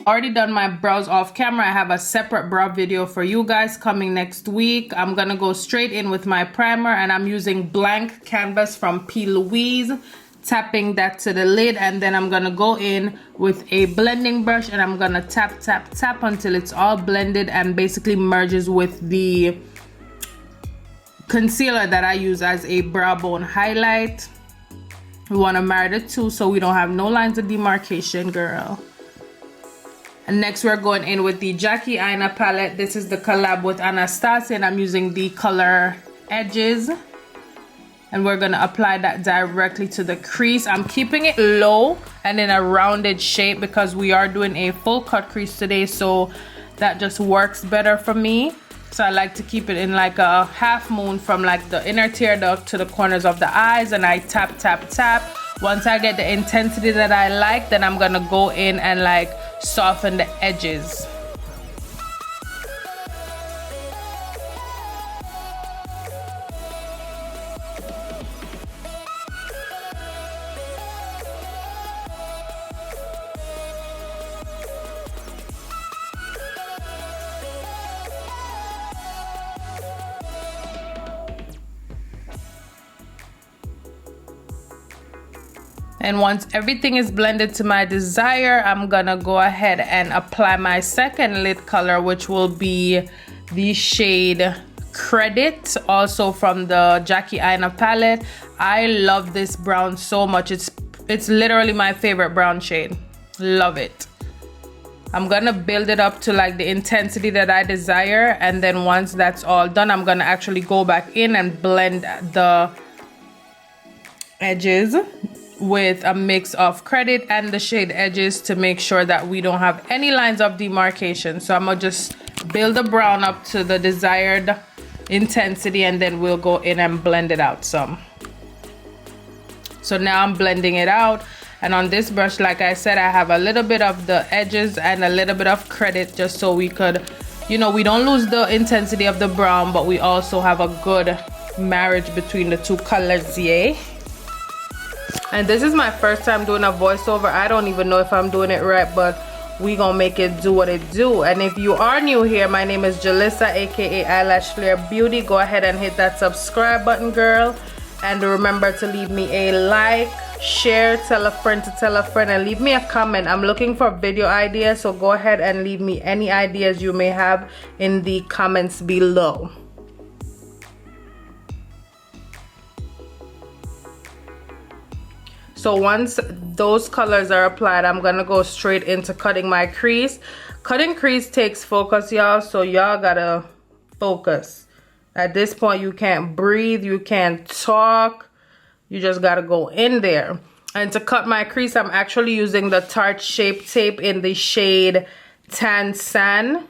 Already done my brows off camera. I have a separate brow video for you guys coming next week. I'm gonna go straight in with my primer, and I'm using blank canvas from P. Louise, tapping that to the lid, and then I'm gonna go in with a blending brush and I'm gonna tap tap tap until it's all blended and basically merges with the concealer that I use as a brow bone highlight. We want to marry the two so we don't have no lines of demarcation, girl. And next we're going in with the Jackie Aina palette. This is the collab with Anastasia, and I'm using the color Edges. And we're gonna apply that directly to the crease. I'm keeping it low and in a rounded shape because we are doing a full cut crease today, so that just works better for me. So I like to keep it in like a half moon from like the inner tear duct to the corners of the eyes, and I tap tap tap. Once I get the intensity that I like, then I'm gonna go in and like soften the edges. And once everything is blended to my desire, I'm gonna go ahead and apply my second lid color, which will be the shade Credit, also from the Jackie Aina palette. I love this brown so much. It's literally my favorite brown shade. Love it. I'm gonna build it up to like the intensity that I desire, and then once that's all done, I'm gonna actually go back in and blend the edges with a mix of Credit and the shade Edges to make sure that we don't have any lines of demarcation. So I'm gonna just build the brown up to the desired intensity, and then we'll go in and blend it out some. So now I'm blending it out, and on this brush, like I said, I have a little bit of the Edges and a little bit of Credit, just so we could, you know, we don't lose the intensity of the brown, but we also have a good marriage between the two colors, yay. And this is my first time doing a voiceover. I don't even know if I'm doing it right, but we gonna make it do what it do. And if you are new here, my name is Jalissa, aka Ilashflare Beauty. Go ahead and hit that subscribe button, girl, and remember to leave me a like, share, tell a friend to tell a friend, and leave me a comment. I'm looking for video ideas, so go ahead and leave me any ideas you may have in the comments below. So once those colors are applied, I'm gonna go straight into cutting my crease. Cutting crease takes focus, y'all, so y'all gotta focus. At this point, you can't breathe, you can't talk, you just gotta go in there. And to cut my crease, I'm actually using the Tarth Shape Tape in the shade Tan Sand.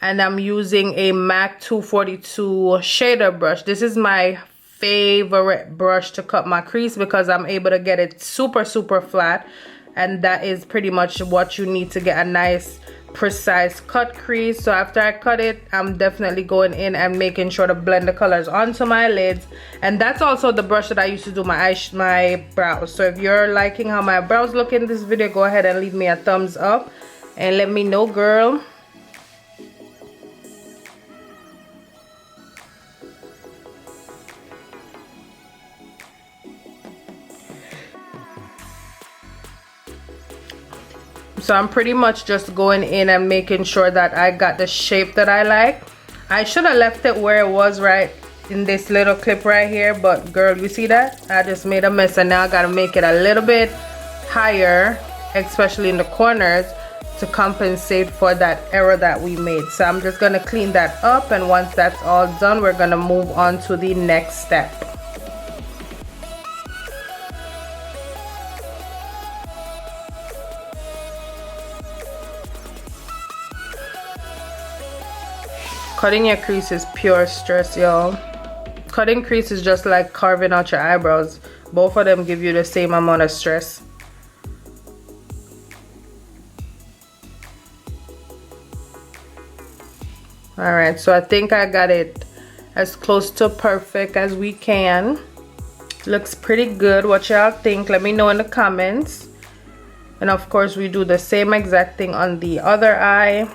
And I'm using a MAC 242 shader brush. This is my favorite brush to cut my crease because I'm able to get it super flat, and that is pretty much what you need to get a nice precise cut crease. So after I cut it, I'm definitely going in and making sure to blend the colors onto my lids. And that's also the brush that I used to do my brows. So if you're liking how my brows look in this video, go ahead and leave me a thumbs up and let me know, girl. So I'm pretty much just going in and making sure that I got the shape that I like. I should have left it where it was right in this little clip right here, but girl, you see that? I just made a mess, and now I gotta make it a little bit higher, especially in the corners, to compensate for that error that we made. So I'm just gonna clean that up, and once that's all done, we're gonna move on to the next step. Cutting your crease is pure stress, y'all. Cutting crease is just like carving out your eyebrows. Both of them give you the same amount of stress. Alright, so I think I got it as close to perfect as we can. Looks pretty good. What y'all think? Let me know in the comments. And of course we do the same exact thing on the other eye.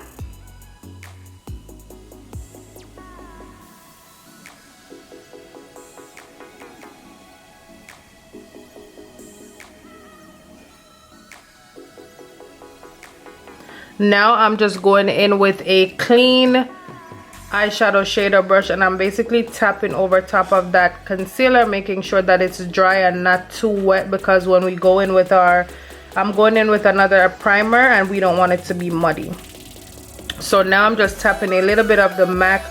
Now I'm just going in with a clean eyeshadow shader brush, and I'm basically tapping over top of that concealer, making sure that it's dry and not too wet, because when we go in with our, I'm going in with another primer and we don't want it to be muddy. So now I'm just tapping a little bit of the MAC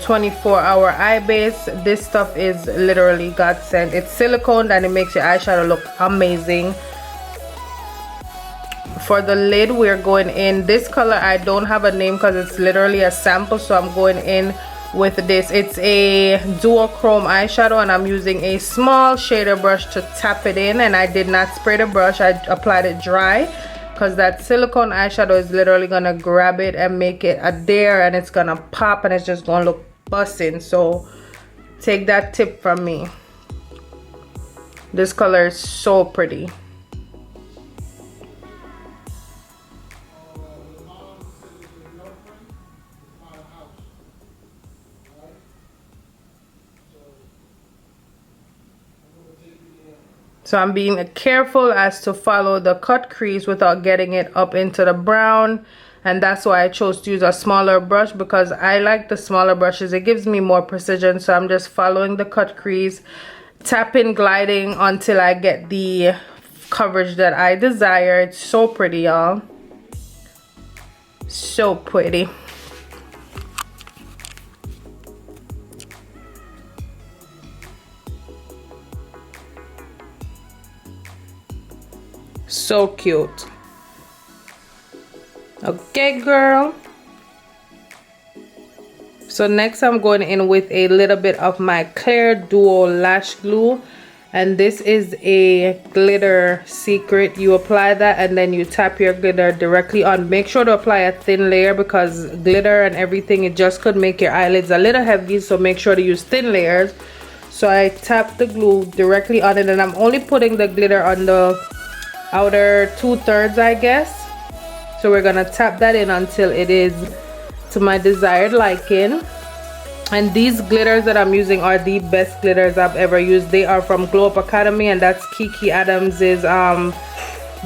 24-hour eye base. This stuff is literally godsend. It's silicone and it makes your eyeshadow look amazing. For the lid, we're going in this color. I don't have a name because it's literally a sample, so I'm going in with this. It's a duochrome eyeshadow, and I'm using a small shader brush to tap it in, and I did not spray the brush. I applied it dry because that silicone eyeshadow is literally gonna grab it and make it a dare, and it's gonna pop and it's just gonna look bussin'. So take that tip from me. This color is so pretty. So I'm being careful as to follow the cut crease without getting it up into the brown, and that's why I chose to use a smaller brush, because I like the smaller brushes. It gives me more precision. So I'm just following the cut crease, tapping, gliding until I get the coverage that I desire. It's so pretty, y'all. So pretty. So cute. Okay, girl. So next I'm going in with a little bit of my Clear Duo Lash Glue, and this is a glitter secret. You apply that and then you tap your glitter directly on. Make sure to apply a thin layer, because glitter and everything, it just could make your eyelids a little heavy, so make sure to use thin layers. So I tap the glue directly on it, and I'm only putting the glitter on the outer 2/3, I guess. So we're gonna tap that in until it is to my desired liking. And these glitters that I'm using are the best glitters I've ever used. They are from Glow Up Academy, and that's Kiki Adams's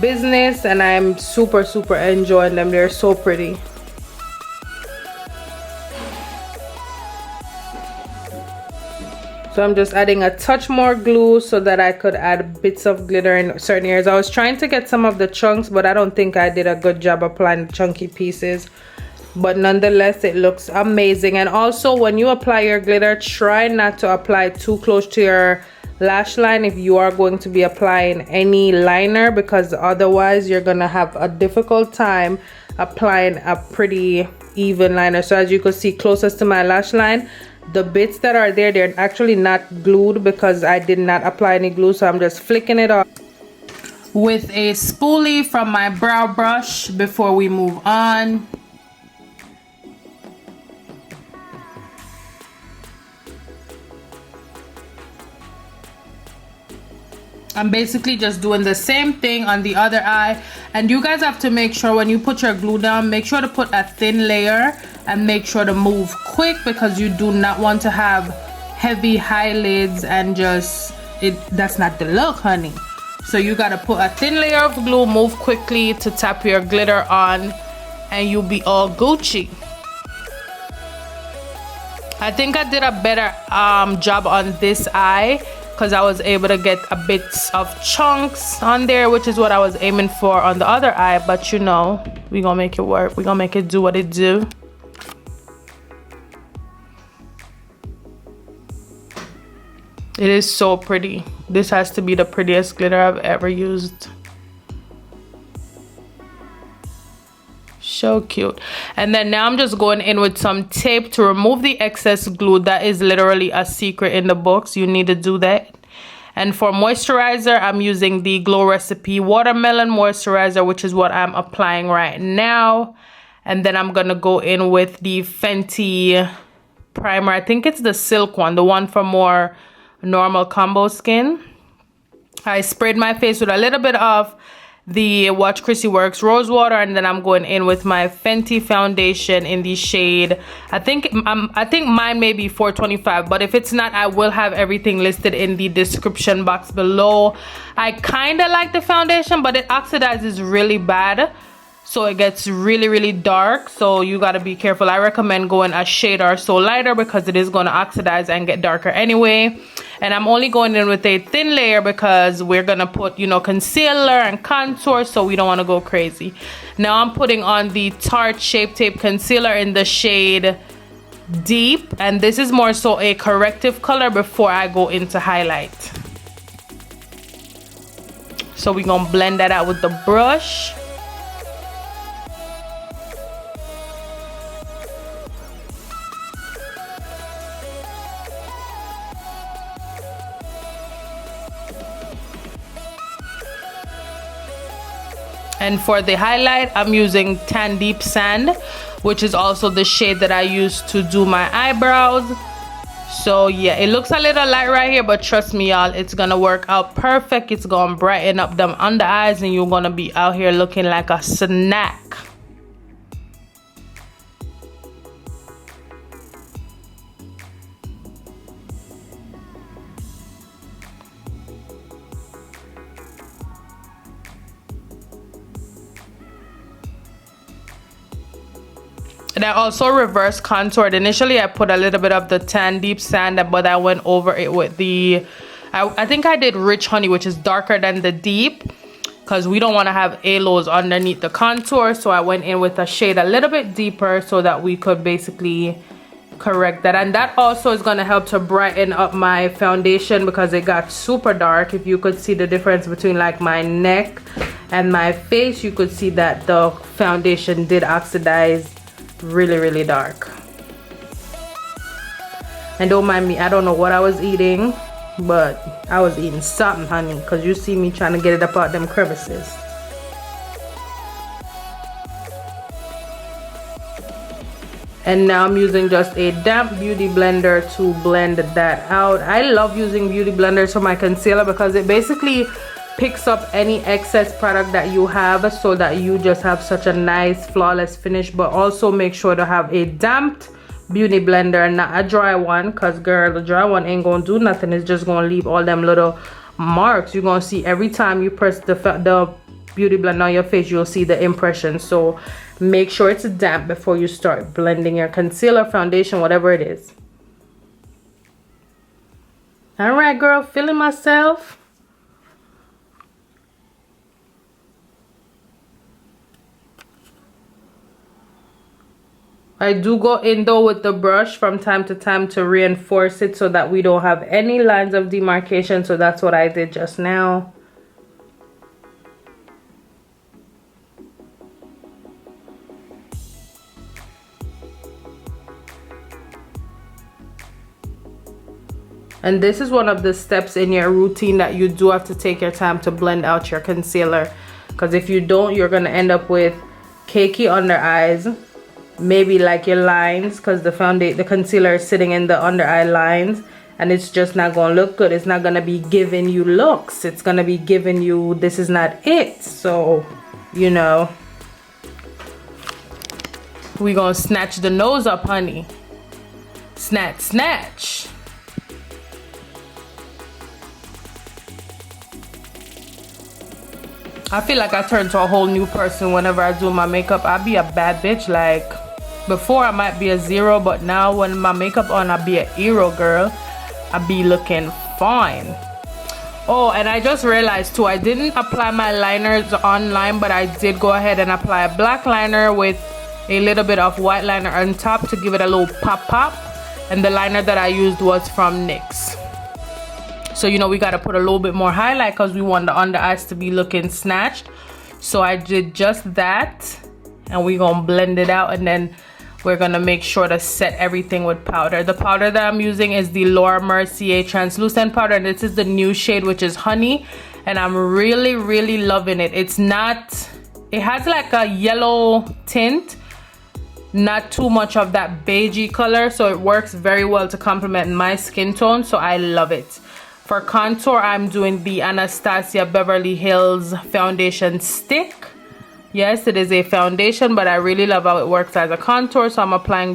business, and I'm super enjoying them. They're so pretty. So I'm just adding a touch more glue so that I could add bits of glitter in certain areas. I was trying to get some of the chunks, but I don't think I did a good job applying the chunky pieces. But nonetheless, it looks amazing. And also, when you apply your glitter, try not to apply too close to your lash line if you are going to be applying any liner, because otherwise you're gonna have a difficult time applying a pretty even liner. So as you can see closest to my lash line, the bits that are there, they're actually not glued because I did not apply any glue. So I'm just flicking it off with a spoolie from my brow brush before we move on. I'm basically just doing the same thing on the other eye, and you guys have to make sure when you put your glue down, make sure to put a thin layer and make sure to move quick, because you do not want to have heavy eyelids and just that's not the look, honey. So you got to put a thin layer of glue, move quickly to tap your glitter on, and you'll be all Gucci. I think I did a better job on this eye, because I was able to get a bit of chunks on there, which is what I was aiming for on the other eye. But you know, we're gonna make it work. We're gonna make it do what it do. It is so pretty. This has to be the prettiest glitter I've ever used. So cute. And then now I'm just going in with some tape to remove the excess glue. That is literally a secret in the books. You need to do that. And for moisturizer, I'm using the Glow Recipe Watermelon Moisturizer, which is what I'm applying right now. And then I'm gonna go in with the Fenty primer. I think it's the silk one, the one for more normal combo skin. I sprayed my face with a little bit of the Watch Chrissy Works Rose Water, and then I'm going in with my Fenty foundation in the shade, I think mine may be 425, but if it's not, I will have everything listed in the description box below. I kind of like the foundation, but it oxidizes really bad, so it gets really dark, so you got to be careful. I recommend going a shade or so lighter because it is going to oxidize and get darker anyway. And I'm only going in with a thin layer because we're going to put, you know, concealer and contour, so we don't want to go crazy. Now I'm putting on the Tarth Shape Tape Concealer in the shade Deep, and this is more so a corrective color before I go into highlight. So we're going to blend that out with the brush. And for the highlight, I'm using Tan Deep Sand, which is also the shade that I use to do my eyebrows. So yeah, it looks a little light right here, but trust me y'all, it's gonna work out perfect. It's gonna brighten up them under eyes and you're gonna be out here looking like a snack. And I also reverse contoured. Initially, I put a little bit of the Tan Deep Sand, but I went over it with the, I think I did Rich Honey, which is darker than the Deep, because we don't want to have halos underneath the contour. So I went in with a shade a little bit deeper so that we could basically correct that. And that also is going to help to brighten up my foundation because it got super dark. If you could see the difference between like my neck and my face, you could see that the foundation did oxidize really dark. And don't mind me, I don't know what I was eating, but I was eating something, honey, because you see me trying to get it up out them crevices. And now I'm using just a damp beauty blender to blend that out. I love using beauty blenders for my concealer because it basically picks up any excess product that you have so that you just have such a nice flawless finish. But also make sure to have a damped beauty blender and not a dry one, because girl, the dry one ain't gonna do nothing. It's just gonna leave all them little marks. You're gonna see every time you press the beauty blender on your face, you'll see the impression. So make sure it's damp before you start blending your concealer, foundation, whatever it is. All right, girl, feeling myself. I do go in though with the brush from time to time to reinforce it so that we don't have any lines of demarcation. So that's what I did just now. And this is one of the steps in your routine that you do have to take your time to blend out your concealer, because if you don't, you're gonna end up with cakey under eyes, maybe like your lines, because the concealer is sitting in the under eye lines, and it's just not gonna look good. It's not gonna be giving you looks. It's gonna be giving you, this is not it. So, you know, we gonna snatch the nose up, honey. Snatch, snatch. I feel like I turn to a whole new person whenever I do my makeup. I be a bad bitch. Like before I might be a 0, but now when my makeup on, I be a hero, girl. I be looking fine. Oh, and I just realized too, I didn't apply my liners online, but I did go ahead and apply a black liner with a little bit of white liner on top to give it a little pop. And the liner that I used was from NYX. So, you know, we got to put a little bit more highlight because we want the under eyes to be looking snatched. So I did just that. And we're going to blend it out. And then we're going to make sure to set everything with powder. The powder that I'm using is the Laura Mercier translucent powder. And this is the new shade, which is Honey. And I'm really loving it. It's not, it has like a yellow tint. Not too much of that beigey color. So it works very well to complement my skin tone. So I love it. For contour, I'm doing the Anastasia Beverly Hills foundation stick. Yes, it is a foundation, but I really love how it works as a contour, so I'm applying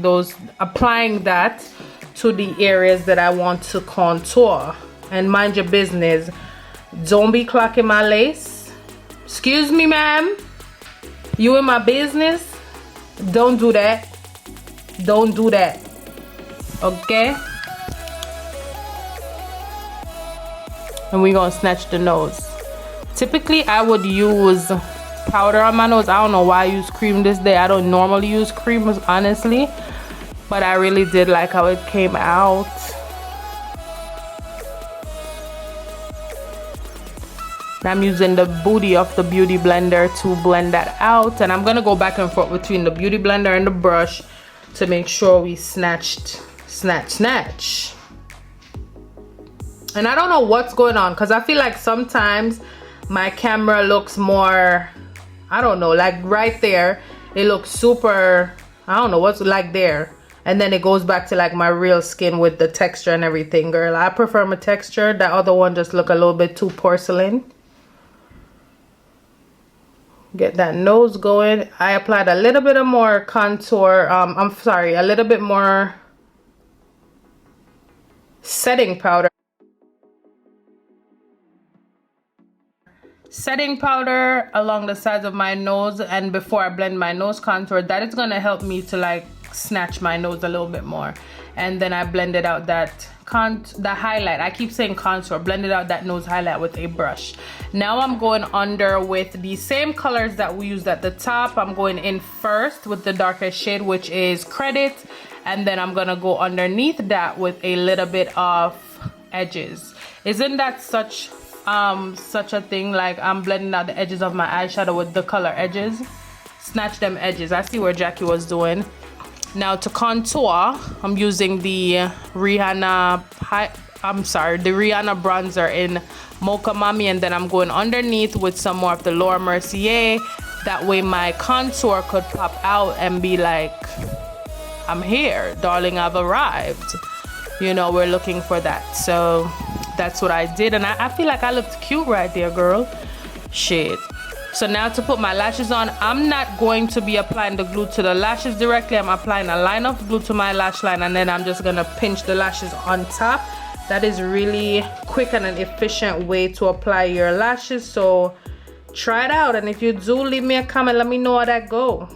that to the areas that I want to contour. And mind your business, don't be clocking my lace. Excuse me, ma'am, you in my business? Don't do that. Don't do that. Okay? And we're gonna snatch the nose. Typically I would use powder on my nose. I don't know why I use cream this day. I don't normally use cream, honestly, but I really did like how it came out. I'm using the booty of the beauty blender to blend that out, and I'm gonna go back and forth between the beauty blender and the brush to make sure we snatch. And I don't know what's going on, because I feel like sometimes my camera looks more, I don't know, like right there it looks super, I don't know what's like there, and then it goes back to like my real skin with the texture and everything. Girl, I prefer my texture. That other one just look a little bit too porcelain. Get that nose going. I applied a little bit of more contour, I'm sorry, a little bit more setting powder along the sides of my nose, and before I blend my nose contour. That is gonna help me to like snatch my nose a little bit more. And then I blended out the highlight. I keep saying contour. Blended out that nose highlight with a brush. Now I'm going under with the same colors that we used at the top. I'm going in first with the darkest shade, which is Credit, and then I'm gonna go underneath that with a little bit of edges. Isn't that such a thing? Like, I'm blending out the edges of my eyeshadow with the color edges. Snatch them edges. I see where Jackie was doing. Now to contour, I'm using the Rihanna bronzer in Mocha Mami, and then I'm going underneath with some more of the Laura Mercier. That way my contour could pop out and be like, I'm here, darling, I've arrived. You know, we're looking for that. So that's what I did, and I feel like I looked cute right there, girl. Shit. So now to put my lashes on, I'm not going to be applying the glue to the lashes directly. I'm applying a line of glue to my lash line, and then I'm just gonna pinch the lashes on top. That is really quick and an efficient way to apply your lashes, so try it out. And if you do, leave me a comment, let me know how that go.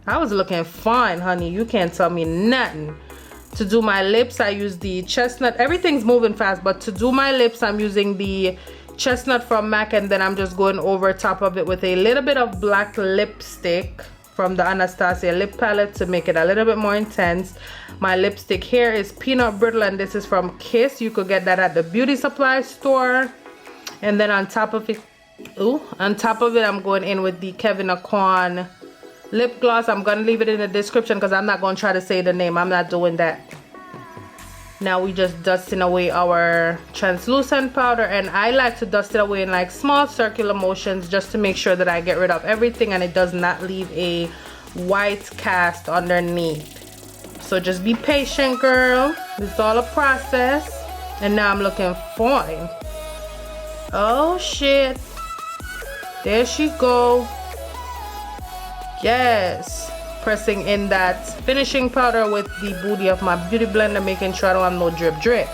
I was looking fine, honey. You can't tell me nothing. To do my lips, I use the chestnut. Everything's moving fast, but to do my lips, I'm using the chestnut from MAC, and then I'm just going over top of it with a little bit of black lipstick from the Anastasia lip palette to make it a little bit more intense. My lipstick here is Peanut Brittle, and this is from Kiss. You could get that at the beauty supply store. And then on top of it, I'm going in with the Kevyn Aucoin lip gloss. I'm gonna leave it in the description because I'm not gonna try to say the name. I'm not doing that. Now we just dusting away our translucent powder, and I like to dust it away in like small circular motions just to make sure that I get rid of everything and it does not leave a white cast underneath. So just be patient, girl. It's all a process. And now I'm looking fine. Oh shit, there she go. Yes, pressing in that finishing powder with the booty of my beauty blender, making sure I don't have no drip drip.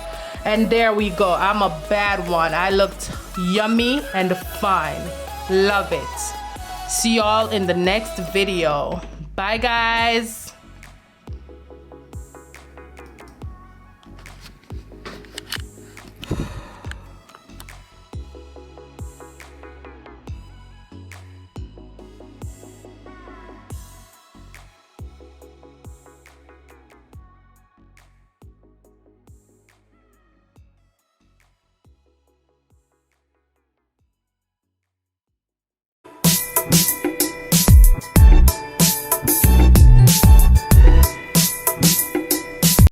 And there we go. I'm a bad one. I looked yummy and fine. Love it. See y'all in the next video. Bye guys.